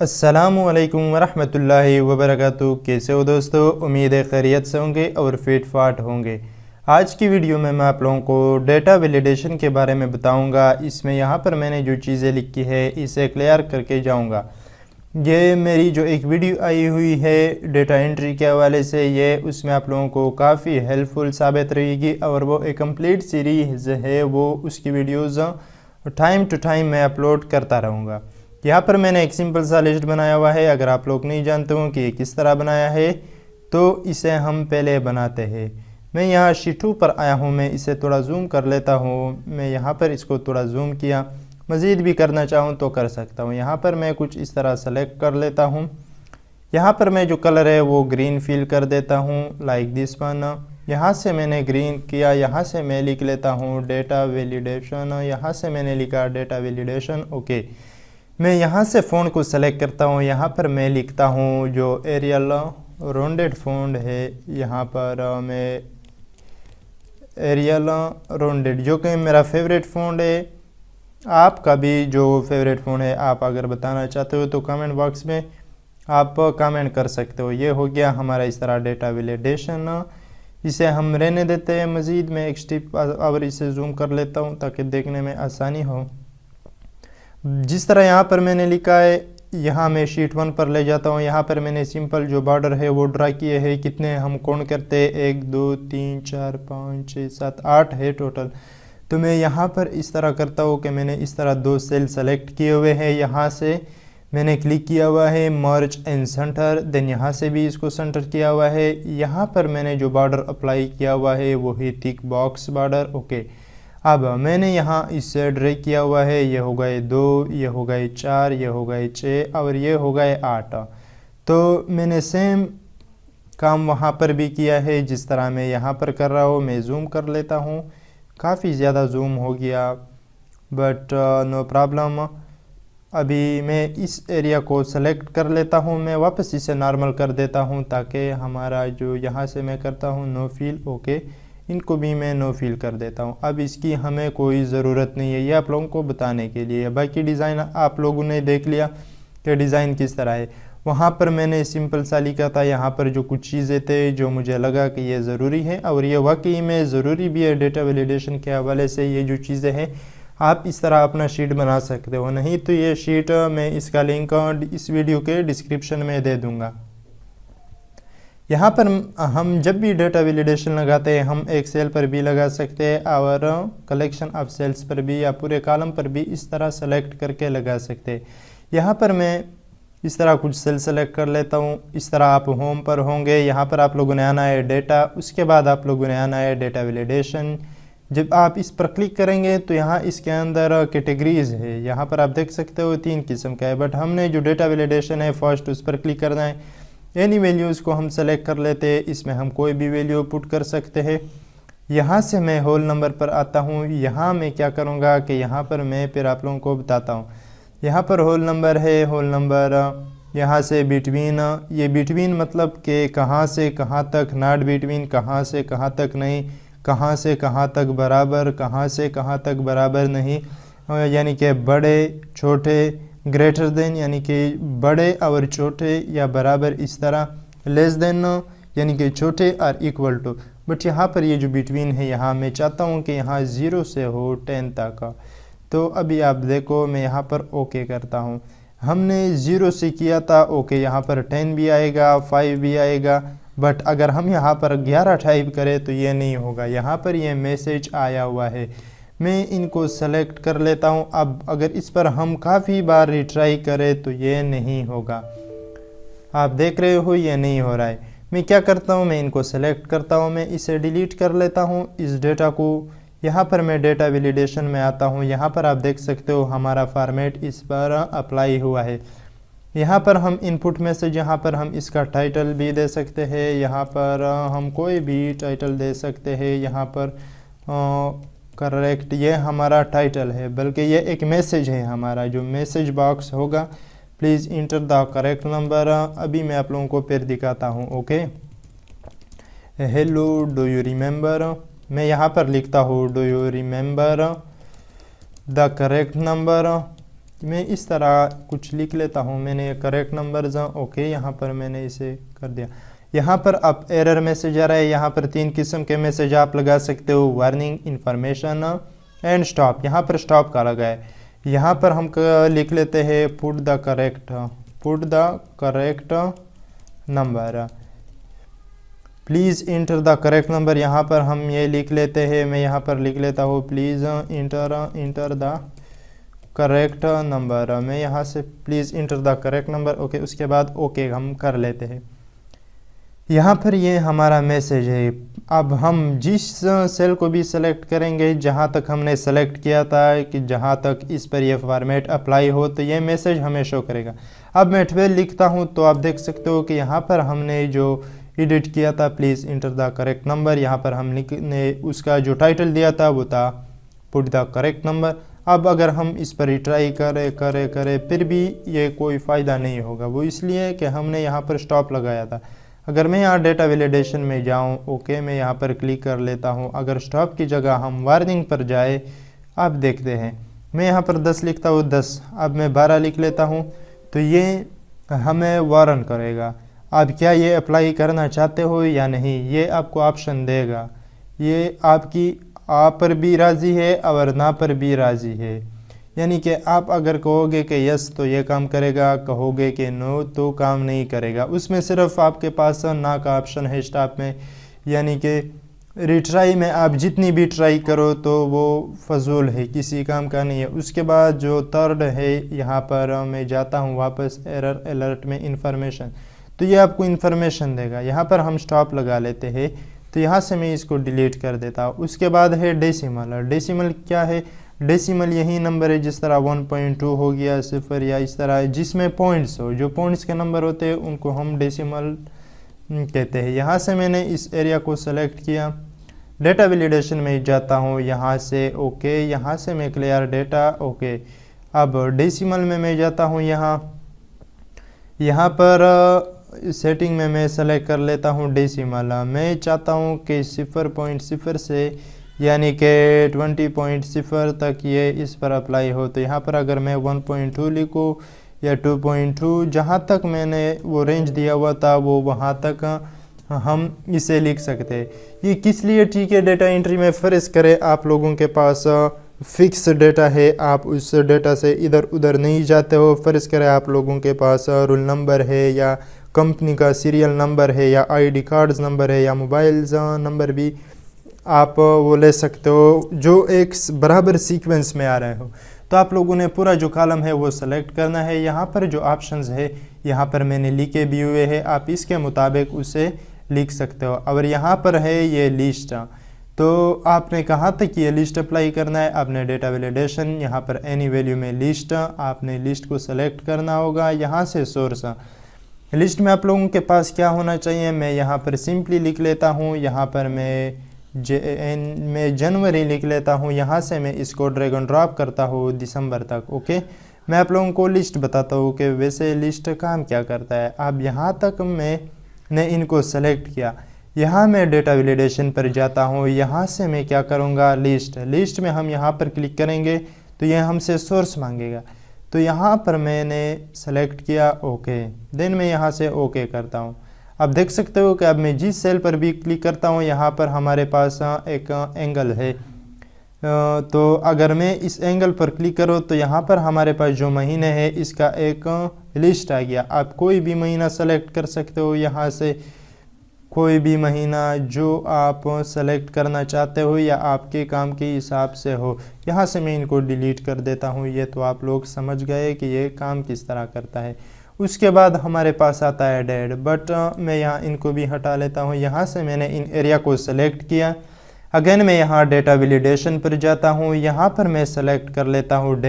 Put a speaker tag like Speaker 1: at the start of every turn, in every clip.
Speaker 1: अस्सलामुअलैकुम वरहमतुल्लाहि वबरकातुहू। कैसे हो दोस्तों? उम्मीद है खैरियत से होंगे और फिट फाट होंगे। आज की वीडियो में मैं आप लोगों को डेटा वैलिडेशन के बारे में बताऊंगा। इसमें यहाँ पर मैंने जो चीज़ें लिखी है इसे क्लियर करके जाऊंगा। ये मेरी जो एक वीडियो आई हुई है डेटा एंट्री के हवाले से, ये उसमें आप लोगों को काफ़ी हेल्पफुल साबित रहेगी और वो एक कंप्लीट सीरीज़ है, वो उसकी वीडियोज़ टाइम टू टाइम मैं अपलोड करता रहूँगा। यहाँ पर मैंने एक सिंपल सा लिस्ट बनाया हुआ है। अगर आप लोग नहीं जानते हो कि ये किस तरह बनाया है तो इसे हम पहले बनाते हैं। मैं यहाँ शीट 2 पर आया हूँ, मैं इसे थोड़ा जूम कर लेता हूँ। मैं यहाँ पर इसको थोड़ा जूम किया, मज़ीद भी करना चाहूँ तो कर सकता हूँ। यहाँ पर मैं कुछ इस तरह सेलेक्ट कर लेता हूँ। यहाँ पर मैं जो कलर है वो ग्रीन फिल कर देता हूँ, लाइक दिस वन। यहाँ से मैंने ग्रीन किया, यहाँ से मैं लिख लेता हूँ डेटा वैलिडेशन। यहाँ से मैंने लिखा डेटा वैलिडेशन। ओके, मैं यहाँ से फ़ॉन्ट को सेलेक्ट करता हूँ। यहाँ पर मैं लिखता हूँ जो एरियल राउंडेड फ़ॉन्ट है, यहाँ पर मैं एरियल राउंडेड, जो कि मेरा फेवरेट फ़ॉन्ट है। आपका भी जो फेवरेट फ़ॉन्ट है आप अगर बताना चाहते हो तो कमेंट बॉक्स में आप कमेंट कर सकते हो। ये हो गया हमारा इस तरह डेटा वैलिडेशन। इसे हम रहने देते हैं। मज़ीद मैं एक स्टेप और इसे जूम कर लेता हूँ ताकि देखने में आसानी हो। जिस तरह यहाँ पर मैंने लिखा है, यहाँ मैं शीट 1 पर ले जाता हूँ। यहाँ पर मैंने सिंपल जो बॉर्डर है वो ड्रा किए हैं। कितने हम काउंट करते हैं, 1 2 3 4 5 6 7 8 है टोटल। तो मैं यहाँ पर इस तरह करता हूँ कि मैंने इस तरह 2 सेल सेलेक्ट किए हुए हैं। यहाँ से मैंने क्लिक किया हुआ है मर्ज एंड सेंटर, देन यहाँ से भी इसको सेंटर किया हुआ है। यहाँ पर मैंने जो बॉर्डर अप्लाई किया हुआ है वो है थिक बॉक्स बॉर्डर। ओके, अब मैंने यहाँ इससे ड्रैग किया हुआ है। ये हो गए 2, ये हो गए 4, ये हो गए 6 और ये हो गए 8। तो मैंने सेम काम वहाँ पर भी किया है जिस तरह मैं यहाँ पर कर रहा हूँ। मैं जूम कर लेता हूँ, काफ़ी ज़्यादा जूम हो गया, बट नो प्रॉब्लम। अभी मैं इस एरिया को सेलेक्ट कर लेता हूँ। मैं वापस इसे नॉर्मल कर देता हूँ ताकि हमारा जो यहाँ से मैं करता हूँ नो फील। ओके, इनको भी मैं नो फील कर देता हूँ। अब इसकी हमें कोई ज़रूरत नहीं है, ये आप लोगों को बताने के लिए। बाकी डिज़ाइन आप लोगों ने देख लिया कि डिज़ाइन किस तरह है। वहाँ पर मैंने सिंपल सा लिखा था। यहाँ पर जो कुछ चीज़ें थे जो मुझे लगा कि ये ज़रूरी है और ये वाकई में ज़रूरी भी है डेटा वैलिडेशन के हवाले से। ये जो चीज़ें हैं आप इस तरह अपना शीट बना सकते हो, नहीं तो ये शीट मैं इसका लिंक इस वीडियो के डिस्क्रिप्शन में दे दूँगा। यहाँ पर हम जब भी डेटा वैलिडेशन लगाते हैं हम एक सेल पर भी लगा सकते हैं और कलेक्शन ऑफ सेल्स पर भी या पूरे कॉलम पर भी इस तरह सेलेक्ट करके लगा सकते हैं। यहाँ पर मैं इस तरह कुछ सेल सेलेक्ट कर लेता हूँ। इस तरह आप होम पर होंगे, यहाँ पर आप लोगों ने आना है डेटा, उसके बाद आप लोगों ने आना है डेटा वैलिडेशन। जब आप इस पर क्लिक करेंगे तो यहाँ इसके अंदर कैटेगरीज है। यहाँ पर आप देख सकते हो 3 किस्म का है, बट हमने जो डेटा वैलिडेशन है फर्स्ट उस पर क्लिक करना है। एनी वैल्यूज़ को हम सेलेक्ट कर लेते हैं, इसमें हम कोई भी वैल्यू पुट कर सकते हैं। यहाँ से मैं होल नंबर पर आता हूँ। यहाँ मैं क्या करूँगा कि यहाँ पर मैं फिर आप लोगों को बताता हूँ। यहाँ पर होल नंबर है, होल नंबर यहाँ से बिटवीन, ये बिटवीन मतलब कि कहाँ से कहाँ तक, नॉट बिटवीन कहाँ से कहाँ तक नहीं, कहाँ से कहाँ तक बराबर, कहाँ से कहाँ तक बराबर नहीं, यानी कि बड़े छोटे, ग्रेटर देन यानी कि बड़े और छोटे या बराबर, इस तरह लेस देन यानी कि छोटे और इक्वल टू। बट यहाँ पर ये जो बिटवीन है यहाँ मैं चाहता हूँ कि यहाँ 0 से हो 10 तक। तो अभी आप देखो मैं यहाँ पर ओके करता हूँ। हमने 0 से किया था, ओके, यहाँ पर 10 भी आएगा, 5 भी आएगा, बट अगर हम यहाँ पर 11 टाइप करें तो ये नहीं होगा। यहाँ पर ये मैसेज आया हुआ है। मैं इनको सेलेक्ट कर लेता हूँ। अब अगर इस पर हम काफ़ी बार रिट्राई करें तो ये नहीं होगा। आप देख रहे हो ये नहीं हो रहा है। मैं क्या करता हूँ, मैं इनको सेलेक्ट करता हूँ, मैं इसे डिलीट कर लेता हूँ इस डेटा को। यहाँ पर मैं डेटा वैलिडेशन में आता हूँ। यहाँ पर आप देख सकते हो हमारा फॉर्मेट इस पर अप्लाई हुआ है। यहाँ पर हम इनपुट मैसेज, यहाँ पर हम इसका टाइटल भी दे सकते हैं, यहाँ पर हम कोई भी टाइटल दे सकते हैं। यहाँ पर करेक्ट, ये हमारा टाइटल है, बल्कि ये एक मैसेज है हमारा जो मैसेज बॉक्स होगा। Please enter the correct number. अभी मैं आप लोगों को फिर दिखाता हूँ। Okay, hello do you remember, मैं यहाँ पर लिखता हूँ do you remember the correct number. मैं इस तरह कुछ लिख लेता हूँ। मैंने करेक्ट नंबर्स ओके, यहाँ पर मैंने इसे कर दिया। यहाँ पर अब एरर मैसेज आ रहा है। यहाँ पर 3 किस्म के मैसेज आप लगा सकते हो, वार्निंग, इन्फॉर्मेशन एंड स्टॉप। यहाँ पर स्टॉप का लगा है। यहाँ पर हम लिख लेते हैं put the correct number, please enter the correct number. यहाँ पर हम ये लिख लेते हैं, मैं यहाँ पर लिख लेता हूँ please enter the correct number. मैं यहाँ से please enter the correct number okay, उसके बाद ओके हम कर लेते हैं। यहाँ पर ये हमारा मैसेज है। अब हम जिस सेल को भी सेलेक्ट करेंगे, जहाँ तक हमने सेलेक्ट किया था कि जहाँ तक इस पर यह फॉर्मेट अप्लाई हो, तो ये मैसेज हमें शो करेगा। अब मैं 12 लिखता हूँ तो आप देख सकते हो कि यहाँ पर हमने जो एडिट किया था please enter the correct number, यहाँ पर हमने उसका जो टाइटल दिया था वो था पुट द करेक्ट नंबर। अब अगर हम इस पर ट्राई करें फिर भी ये कोई फ़ायदा नहीं होगा। वो इसलिए कि हमने यहाँ पर स्टॉप लगाया था। अगर मैं यहाँ डेटा वैलिडेशन में जाऊँ, ओके मैं यहाँ पर क्लिक कर लेता हूँ। अगर स्टॉप की जगह हम वार्निंग पर जाए, आप देखते हैं मैं यहाँ पर 10 लिखता हूँ 10, अब मैं 12 लिख लेता हूँ, तो ये हमें वार्न करेगा। आप क्या ये अप्लाई करना चाहते हो या नहीं, ये आपको ऑप्शन देगा। ये आपकी आप पर भी राज़ी है और ना पर भी राज़ी है। यानी कि आप अगर कहोगे कि यस तो ये काम करेगा, कहोगे कि नो तो काम नहीं करेगा। उसमें सिर्फ आपके पास ना का ऑप्शन है स्टॉप में, यानी कि रिट्राई में आप जितनी भी ट्राई करो तो वो फजूल है, किसी काम का नहीं है। उसके बाद जो थर्ड है, यहाँ पर मैं जाता हूँ वापस एरर अलर्ट में इन्फॉर्मेशन, तो ये आपको इन्फॉर्मेशन देगा। यहाँ पर हम स्टॉप लगा लेते हैं, तो यहाँ से मैं इसको डिलीट कर देता हूँ। उसके बाद है डेसिमल। डेसिमल क्या है? डेसिमल यही नंबर है जिस तरह 1.2 हो गया, 0 या इस तरह जिसमें पॉइंट्स हो, जो पॉइंट्स के नंबर होते हैं उनको हम डेसिमल कहते हैं। यहाँ से मैंने इस एरिया को सेलेक्ट किया, डेटा वैलिडेशन में जाता हूँ, यहाँ से ओके, यहाँ से मैं क्लियर डेटा ओके। अब डेसिमल में मैं जाता हूँ, यहाँ पर सेटिंग में मैं सेलेक्ट कर लेता हूँ डेसिमल। मैं चाहता हूँ कि 0.0 से यानी कि 20.0 तक ये इस पर अप्लाई हो। तो यहाँ पर अगर मैं 1.2 लिखूँ या 2.2, जहाँ तक मैंने वो रेंज दिया हुआ था वो वहाँ तक हम इसे लिख सकते हैं। ये किस लिए ठीक है डेटा एंट्री में? फ़र्ज़ करें आप लोगों के पास फिक्स डेटा है, आप उस डेटा से इधर उधर नहीं जाते हो। फ़र्ज़ करें आप लोगों के पास रोल नंबर है या कंपनी का सीरियल नंबर है या आईडी कार्ड्स नंबर है या मोबाइल नंबर भी आप वो ले सकते हो, जो एक बराबर सीक्वेंस में आ रहे हो। तो आप लोगों ने पूरा जो कॉलम है वो सेलेक्ट करना है। यहाँ पर जो ऑप्शंस है यहाँ पर मैंने लिखे भी हुए हैं, आप इसके मुताबिक उसे लिख सकते हो। और यहाँ पर है ये लिस्ट, तो आपने कहाँ तक ये लिस्ट अप्लाई करना है? आपने डेटा वैलिडेशन, यहाँ पर एनी वैल्यू में लिस्ट, आपने लिस्ट को सेलेक्ट करना होगा। यहाँ से सोर्स, लिस्ट में आप लोगों के पास क्या होना चाहिए? मैं यहाँ पर सिंपली लिख लेता हूँ, यहाँ पर मैं जनवरी लिख लेता हूँ। यहाँ से मैं इसको ड्रैग एंड ड्रॉप करता हूँ दिसंबर तक। ओके, मैं आप लोगों को लिस्ट बताता हूँ कि वैसे लिस्ट काम क्या करता है। अब यहाँ तक मैंने इनको सेलेक्ट किया, यहाँ मैं डेटा वैलिडेशन पर जाता हूँ। यहाँ से मैं क्या करूँगा? लिस्ट में हम यहाँ पर क्लिक करेंगे तो ये हमसे सोर्स मांगेगा, तो यहाँ पर मैंने सेलेक्ट किया ओके, देन मैं यहाँ से ओके करता हूँ। अब देख सकते हो कि अब मैं जिस सेल पर भी क्लिक करता हूँ यहाँ पर हमारे पास एक एंगल है, तो अगर मैं इस एंगल पर क्लिक करूँ तो यहाँ पर हमारे पास जो महीने है इसका एक लिस्ट आ गया। आप कोई भी महीना सेलेक्ट कर सकते हो, यहाँ से कोई भी महीना जो आप सेलेक्ट करना चाहते हो या आपके काम के हिसाब से हो। यहाँ से मैं इनको डिलीट कर देता हूँ। ये तो आप लोग समझ गए कि ये काम किस तरह करता है। उसके बाद हमारे पास आता है डेट, बट मैं यहाँ इनको भी हटा लेता हूँ। यहाँ से मैंने इन एरिया को सेलेक्ट किया। अगेन मैं यहाँ डेटा वैलिडेशन पर जाता हूँ, यहाँ पर मैं सेलेक्ट कर लेता हूँ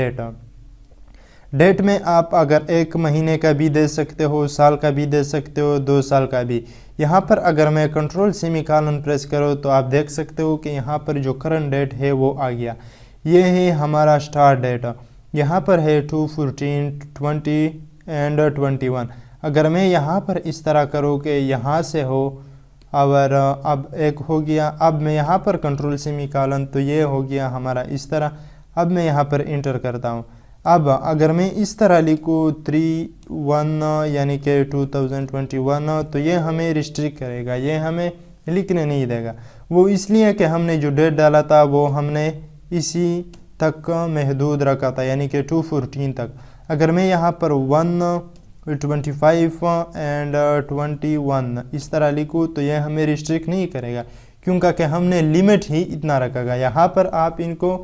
Speaker 1: डेट में आप अगर 1 महीने का भी दे सकते हो, साल का भी दे सकते हो, 2 साल का भी। यहाँ पर अगर मैं कंट्रोल सेमीकोलन प्रेस करूँ तो आप देख सकते हो कि यहाँ पर जो करंट डेट है वो आ गया। ये है हमारा स्टार्ट डेट, यहाँ पर है 2, 14, 20 एंड 21। अगर मैं यहाँ पर इस तरह करूँ कि यहाँ से हो और अब एक हो गया, अब मैं यहाँ पर कंट्रोल सेमीकोलन, तो ये हो गया हमारा इस तरह। अब मैं यहाँ पर इंटर करता हूँ। अब अगर मैं इस तरह लिखूँ 31 यानी कि 2021 तो ये हमें रिस्ट्रिक्ट करेगा, ये हमें लिखने नहीं देगा। वो इसलिए कि हमने जो डेट डाला था वो हमने इसी तक महदूद रखा था, यानी कि 214 तक। अगर मैं यहाँ पर 1, 25 एंड 21 इस तरह लिखूँ तो यह हमें रिस्ट्रिक्ट नहीं करेगा, क्योंकि हमने लिमिट ही इतना रखा। यहाँ पर आप इनको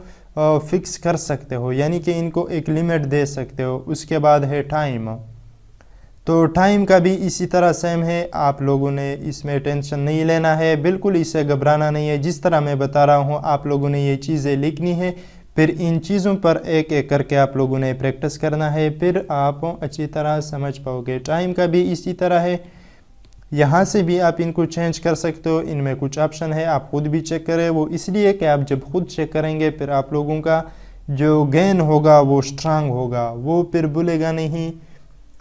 Speaker 1: फिक्स कर सकते हो, यानी कि इनको एक लिमिट दे सकते हो। उसके बाद है टाइम, तो टाइम का भी इसी तरह सेम है। आप लोगों ने इसमें टेंशन नहीं लेना है, बिल्कुल इससे घबराना नहीं है। जिस तरह मैं बता रहा हूँ आप लोगों ने ये चीज़ें लिखनी है, फिर इन चीज़ों पर एक एक करके आप लोगों ने प्रैक्टिस करना है, फिर आप अच्छी तरह समझ पाओगे। टाइम का भी इसी तरह है, यहाँ से भी आप इनको चेंज कर सकते हो। इनमें कुछ ऑप्शन है, आप खुद भी चेक करें। वो इसलिए कि आप जब खुद चेक करेंगे फिर आप लोगों का जो गेन होगा वो स्ट्रांग होगा, वो फिर भूलेगा नहीं,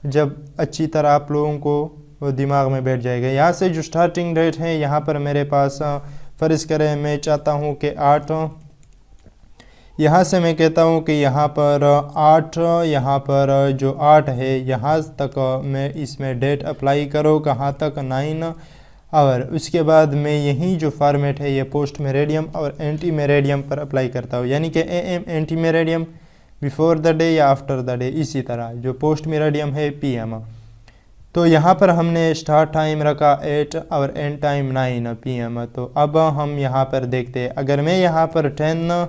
Speaker 1: जब अच्छी तरह आप लोगों को वो दिमाग में बैठ जाएगा। यहाँ से जो स्टार्टिंग डेट है यहाँ पर मेरे पास फ़र्ज़ करें मैं चाहता हूँ कि 8, यहाँ से मैं कहता हूँ कि यहाँ पर 8, यहाँ पर जो 8 है यहाँ तक मैं इसमें डेट अप्लाई करो, कहाँ तक 9, और उसके बाद मैं यही जो फॉर्मेट है ये पोस्ट मेरिडियम और एंटी मेरिडियम पर अप्लाई करता हूँ, यानी कि AM anti meridiem before the day या आफ्टर द डे, इसी तरह जो पोस्ट मेरिडियम है PM। तो यहाँ पर हमने स्टार्ट टाइम रखा 8 और एंड टाइम 9 PM। तो अब हम यहाँ पर देखते हैं, अगर मैं यहाँ पर 10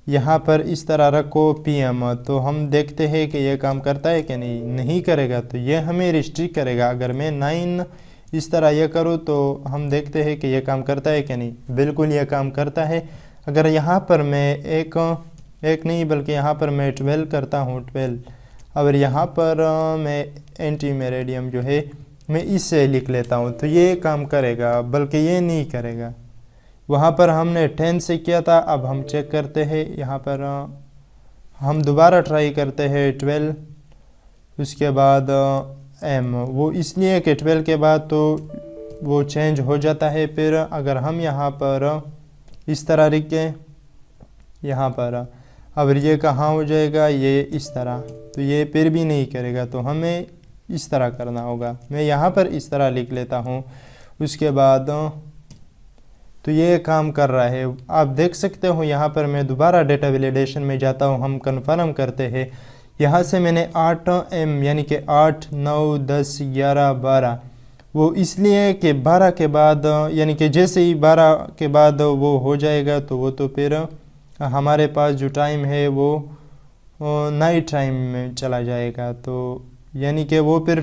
Speaker 1: यहाँ पर इस तरह रखो PM, तो हम देखते हैं कि ये काम करता है कि नहीं करेगा, तो ये हमें रिस्ट्रिक्ट करेगा। अगर मैं 9 इस तरह ये करूँ तो हम देखते हैं कि ये काम करता है कि नहीं, बिल्कुल ये काम करता है। अगर यहाँ पर मैं एक नहीं बल्कि यहाँ पर मैं 12 करता हूँ 12, और यहाँ पर मैं एंटी मेरिडियम जो है मैं इससे लिख लेता हूँ, तो ये काम करेगा, बल्कि ये नहीं करेगा। वहाँ पर हमने 10 से किया था, अब हम चेक करते हैं। यहाँ पर हम दोबारा ट्राई करते हैं 12, उसके बाद M, वो इसलिए कि 12 के बाद तो वो चेंज हो जाता है। फिर अगर हम यहाँ पर इस तरह लिखें यहाँ पर, अब ये कहाँ हो जाएगा, ये इस तरह, तो ये फिर भी नहीं करेगा, तो हमें इस तरह करना होगा। मैं यहाँ पर इस तरह लिख लेता हूँ, उसके बाद तो ये काम कर रहा है। आप देख सकते हो यहाँ पर मैं दोबारा डेटा वैलिडेशन में जाता हूँ, हम कंफर्म करते हैं। यहाँ से मैंने 8M यानी कि 8, 9, 10, 11, 12, वो इसलिए कि 12 के बाद यानी कि जैसे ही 12 के बाद वो हो जाएगा तो वो तो फिर हमारे पास जो टाइम है वो नाइट टाइम में चला जाएगा, तो यानी कि वो फिर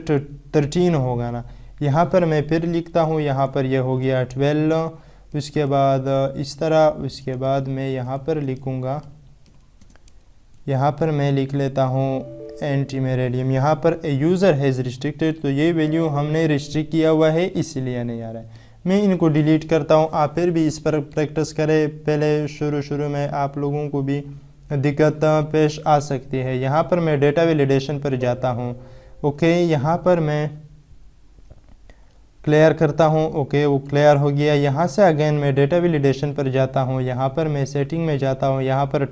Speaker 1: 13 होगा ना। यहाँ पर मैं फिर लिखता हूँ, यहाँ पर ये हो गया 12, उसके बाद इस तरह, उसके बाद मैं यहाँ पर लिखूँगा, यहाँ पर मैं लिख लेता हूँ एंटी मेरिडियम। यहाँ पर यूज़र हैज़ रिस्ट्रिक्टेड, तो ये वैल्यू हमने रिस्ट्रिक्ट किया हुआ है इसलिए नहीं आ रहा है। मैं इनको डिलीट करता हूँ, आप फिर भी इस पर प्रैक्टिस करें। पहले शुरू में आप लोगों को भी दिक्कत पेश आ सकती है। यहाँ पर मैं डेटा वैलिडेशन पर जाता हूँ, ओके, यहाँ पर मैं क्लियर करता हूँ, ओके, वो क्लियर हो गया। यहाँ से अगेन मैं डेटा वैलिडेशन पर जाता हूँ, यहाँ पर मैं सेटिंग में जाता हूँ, यहाँ पर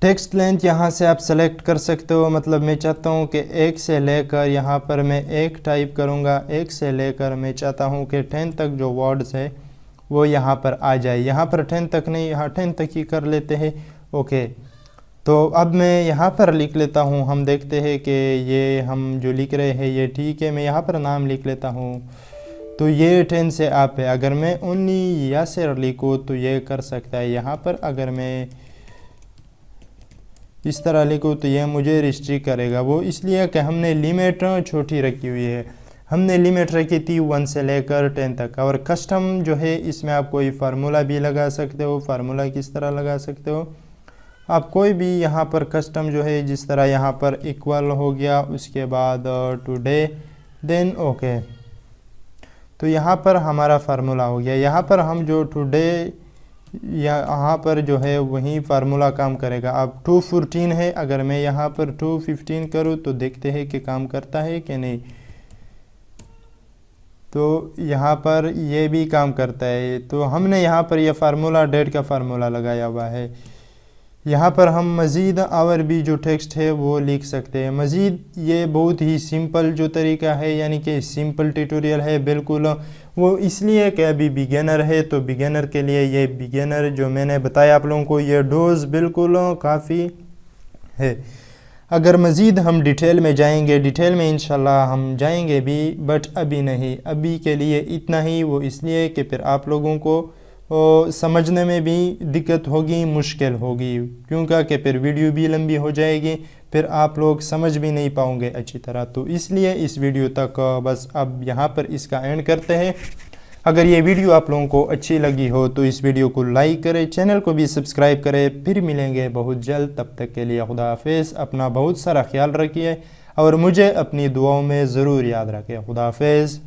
Speaker 1: टेक्स्ट लेंथ यहाँ से आप सेलेक्ट कर सकते हो। मतलब मैं चाहता हूँ कि 1 से लेकर यहाँ पर मैं 1 टाइप करूँगा, 1 से लेकर मैं चाहता हूँ कि 10 तक जो वर्ड्स है वो यहाँ पर आ जाए। यहाँ पर 10 तक नहीं, यहाँ 10 तक ही कर लेते हैं, ओके। तो अब मैं यहाँ पर लिख लेता हूँ, हम देखते हैं कि ये हम जो लिख रहे हैं ये ठीक है। मैं यहाँ पर नाम लिख लेता हूँ, तो ये 10 से आप है। अगर मैं 19 यासिर लिखूँ तो ये कर सकता है। यहाँ पर अगर मैं इस तरह लिखूँ तो ये मुझे रिस्ट्रिक्ट करेगा, वो इसलिए कि हमने लिमिट छोटी रखी हुई है। हमने लिमिट रखी थी 1 से लेकर 10 तक। और कस्टम जो है इसमें आप कोई फार्मूला भी लगा सकते हो। फार्मूला किस तरह लगा सकते हो, आप कोई भी यहाँ पर कस्टम जो है, जिस तरह यहाँ पर इक्वल हो गया, उसके बाद टुडे, देन ओके, तो यहाँ पर हमारा फार्मूला हो गया। यहाँ पर हम जो टुडे यहाँ पर जो है वही फार्मूला काम करेगा। अब 214 है, अगर मैं यहाँ पर 215 करूँ तो देखते हैं कि काम करता है कि नहीं। तो यहाँ पर ये भी काम करता है। तो हमने यहाँ पर यह फार्मूला डेट का फार्मूला लगाया हुआ है। यहाँ पर हम मज़ीद और भी जो टेक्स्ट है वो लिख सकते हैं। मज़ीद ये बहुत ही सिंपल जो तरीका है, यानी कि सिंपल ट्यूटोरियल है बिल्कुल, वो इसलिए कि अभी बिगिनर है, तो बिगिनर के लिए ये बिगिनर जो मैंने बताया आप लोगों को ये डोज बिल्कुल काफ़ी है। अगर मज़ीद हम डिटेल में जाएंगे, डिटेल में इंशाल्लाह हम जाएंगे भी, बट अभी नहीं, अभी के लिए इतना ही। वो इसलिए कि फिर आप लोगों को समझने में भी दिक्कत होगी, मुश्किल होगी, क्योंकि फिर वीडियो भी लंबी हो जाएगी, फिर आप लोग समझ भी नहीं पाओगे अच्छी तरह। तो इसलिए इस वीडियो तक बस अब यहाँ पर इसका एंड करते हैं। अगर ये वीडियो आप लोगों को अच्छी लगी हो तो इस वीडियो को लाइक करें, चैनल को भी सब्सक्राइब करें। फिर मिलेंगे बहुत जल्द, तब तक के लिए खुदा हाफिज़। अपना बहुत सारा ख्याल रखिए और मुझे अपनी दुआओं में ज़रूर याद रखें। खुदा हाफिज़।